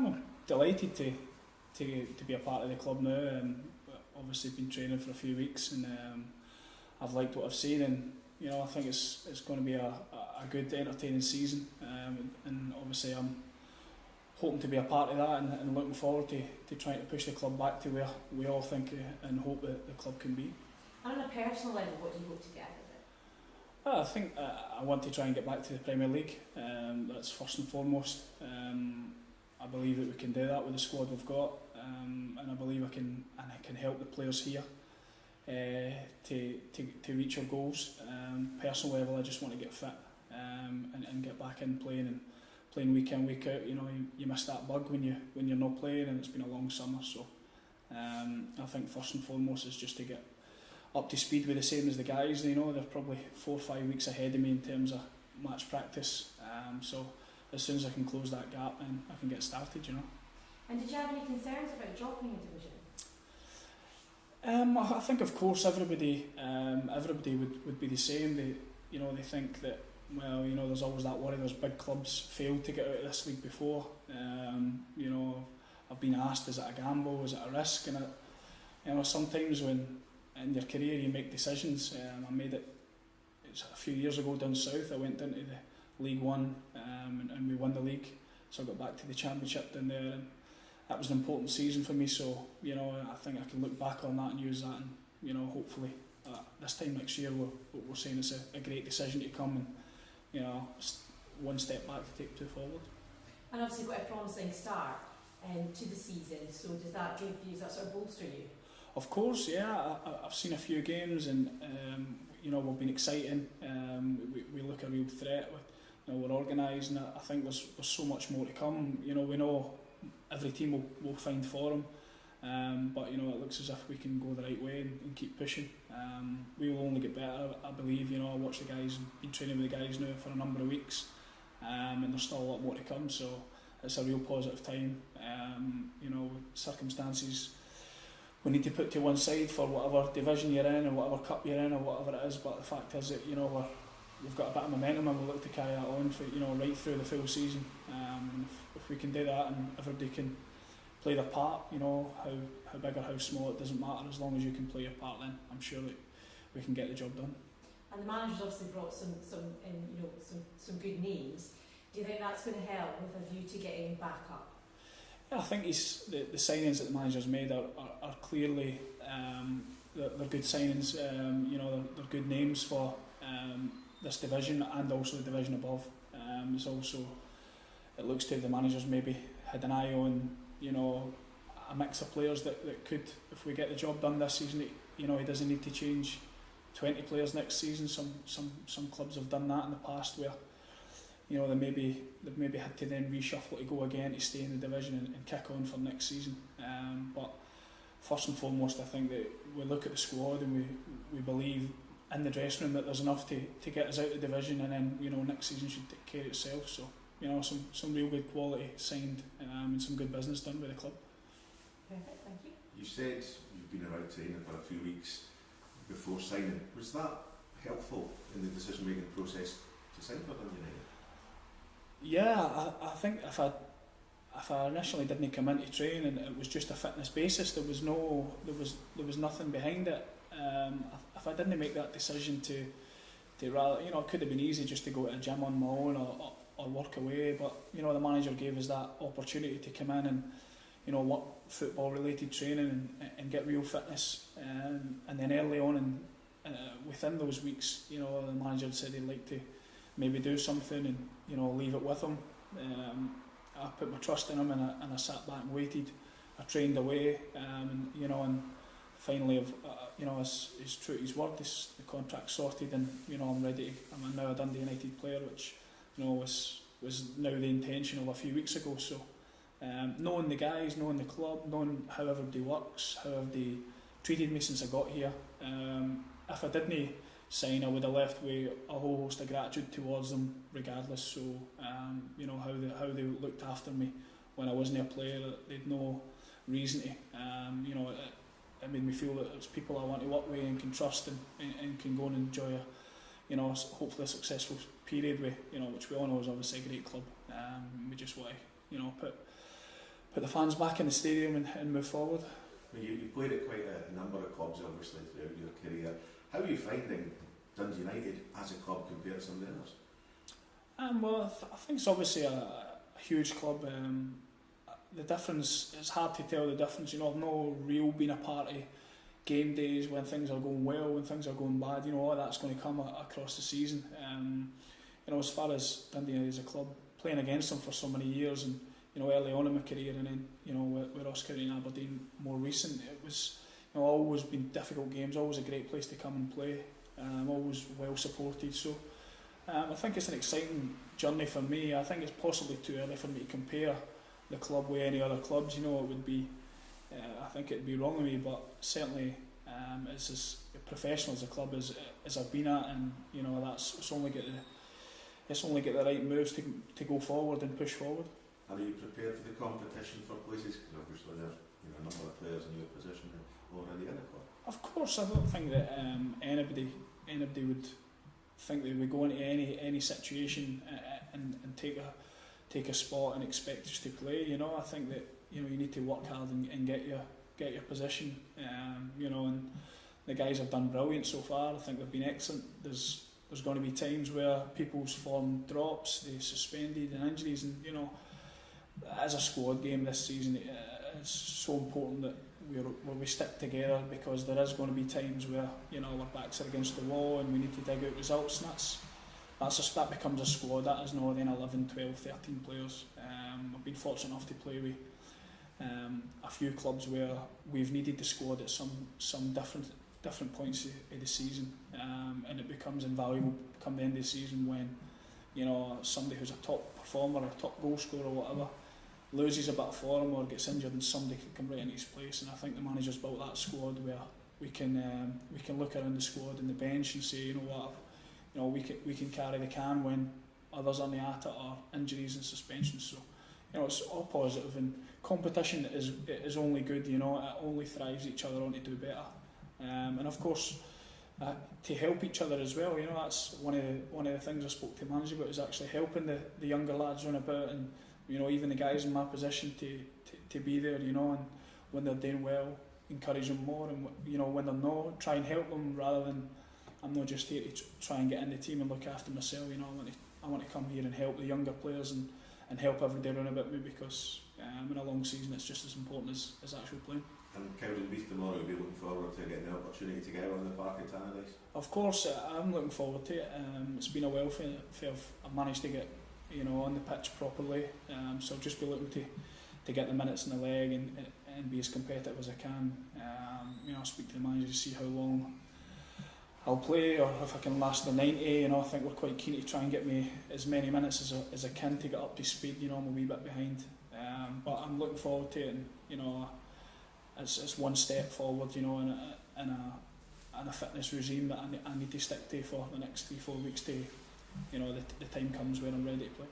I'm delighted to be a part of the club now. Obviously been training for a few weeks, and I've liked what I've seen, and I think it's going to be a good, entertaining season, and obviously I'm hoping to be a part of that, and looking forward to trying to push the club back to where we all think and hope that the club can be. And on a personal level, what do you hope to get out of it? I think I want to try and get back to the Premier League. That's first and foremost. I believe that we can do that with the squad we've got, and I believe I can help the players here to reach our goals. Personal level, I just want to get fit and get back in playing week in, week out. You miss that bug when you're not playing, and it's been a long summer. So I think first and foremost is just to get up to speed with the same as the guys. They're probably 4 or 5 weeks ahead of me in terms of match practice. So as soon as I can close that gap, then I can get started. And did you have any concerns about dropping a division? I think, of course, everybody would be the same. They think that, well, there's always that worry. There's big clubs failed to get out of this league before. I've been asked, is it a gamble? Is it a risk? And sometimes when in your career you make decisions. I made it. It's a few years ago down south. I went into the League One, and we won the league. So I got back to the Championship down there, and that was an important season for me. So I think I can look back on that and use that, and hopefully this time next year we're saying it's a great decision to come, and one step back to take two forward. And obviously got a promising start to the season. So does that sort of bolster you? Of course, yeah. I've seen a few games, and we've been exciting. We look a real threat. We're organised, and I think there's so much more to come. We know every team will find form, but it looks as if we can go the right way and keep pushing. We will only get better, I believe. I watch the guys, been training with the guys now for a number of weeks, and there's still a lot more to come. So it's a real positive time. Circumstances we need to put to one side for whatever division you're in or whatever cup you're in or whatever it is, but the fact is that we've got a bit of momentum, and we'll look to carry that on for right through the full season. If we can do that, and everybody can play their part, how big or how small, it doesn't matter, as long as you can play your part, then I'm sure that we can get the job done. And the manager's obviously brought some good names. Do you think that's going to help with a view to getting back up? Yeah, I think the signings that the manager's made are clearly they're good signings. They're good names for this division and also the division above. It's also, it looks to the manager's maybe had an eye on a mix of players that could, if we get the job done this season, he doesn't need to change 20 players next season. Some clubs have done that in the past where they've maybe had to then reshuffle to go again to stay in the division and kick on for next season. But first and foremost, I think that we look at the squad and we believe in the dressing room that there's enough to get us out of the division, and then next season should take care of itself. So some real good quality signed, and some good business done with the club. Perfect, thank you. You said you've been around training for a few weeks before signing. Was that helpful in the decision making process to sign for Dundee United? Yeah, I think if I initially didn't come into training and it was just a fitness basis, there was nothing behind it. If I didn't make that decision to rather, it could have been easy just to go to a gym on my own or work away, but the manager gave us that opportunity to come in and work football related training and get real fitness, and then early on and within those weeks, the manager said he'd like to maybe do something and leave it with him. I put my trust in him, and I sat back and waited. I trained away, and finally, he's true to his word. The contract's sorted, and I'm ready. I'm now a Dundee United player, which was now the intention of a few weeks ago. So knowing the guys, knowing the club, knowing how everybody works, how have they treated me since I got here. If I didn't sign, I would have left with a whole host of gratitude towards them regardless. So how they looked after me when I wasn't a player, they'd no reason to. It made me feel that it's people I want to work with and can trust and can go and enjoy hopefully a successful period with, which we all know is obviously a great club. We just want to put the fans back in the stadium and move forward. I mean, you played at quite a number of clubs, obviously, throughout your career. How are you finding Dundee United as a club compared to some of the others? Well, I think it's obviously a huge club. The difference, it's hard to tell the difference. You know, I've no real been a part of game days when things are going well, when things are going bad. You know, all that's going to come across the season. You know, as far as Dundee United as a club, playing against them for so many years, and you know, early on in my career, and then you know, with Ross County and Aberdeen more recent, it was, you know, always been difficult games. Always a great place to come and play. Always well supported. So I think it's an exciting journey for me. I think it's possibly too early for me to compare the club with any other clubs. You know, it would be, I think it'd be wrong of me, but certainly it's as professional as a club as I've been at, and you know, it's only get the right moves to go forward and push forward. Are you prepared for the competition for places? Because obviously there's, you know, a number of players in your position already in the club. Of course, I don't think that anybody would think they would go into any situation and take a spot and expect us to play. You know, I think that, you know, you need to work hard and get your position. You know, and the guys have done brilliant so far. I think they've been excellent. There's going to be times where people's form drops, they're suspended and injuries, and you know, as a squad game this season, it's so important that we stick together, because there is going to be times where, you know, our backs are against the wall and we need to dig out results, and that becomes a squad. That is not then 11, 12, 13 players. I've been fortunate enough to play with a few clubs where we've needed the squad at some different points of the season, and it becomes invaluable come the end of the season when, you know, somebody who's a top performer or top goal scorer or whatever loses a bit of form or gets injured, and somebody can come right into his place. And I think the manager's built that squad where we can look around the squad and the bench and say, you know what, you know, we can carry the can when others aren't at it, or injuries and suspensions. So, you know, it's all positive, and competition is only good. You know, it only thrives each other on to do better, and of course to help each other as well. You know, that's one of the things I spoke to the manager about, is actually helping the younger lads run about, and you know, even the guys in my position to be there. You know, and when they're doing well, encourage them more, and you know, when they're not, try and help them, rather than I'm not just here to try and get in the team and look after myself. You know, I want to come here and help the younger players and help everybody run about me, because in a long season it's just as important as actually playing. And Cowdenbeath tomorrow, you'll be looking forward to getting the opportunity to go on the park in Tannadice? Of course, I'm looking forward to it. It's been a while for I've managed to get, you know, on the pitch properly. So I'll just be looking to get the minutes in the leg and be as competitive as I can. You know, I'll speak to the manager to see how long I'll play, or if I can last the 90. You know, I think we're quite keen to try and get me as many minutes as I can to get up to speed. You know, I'm a wee bit behind, but I'm looking forward to it. And you know, it's one step forward. You know, in a fitness regime that I need to stick to for the next 3-4 weeks to, you know, the time comes when I'm ready to play.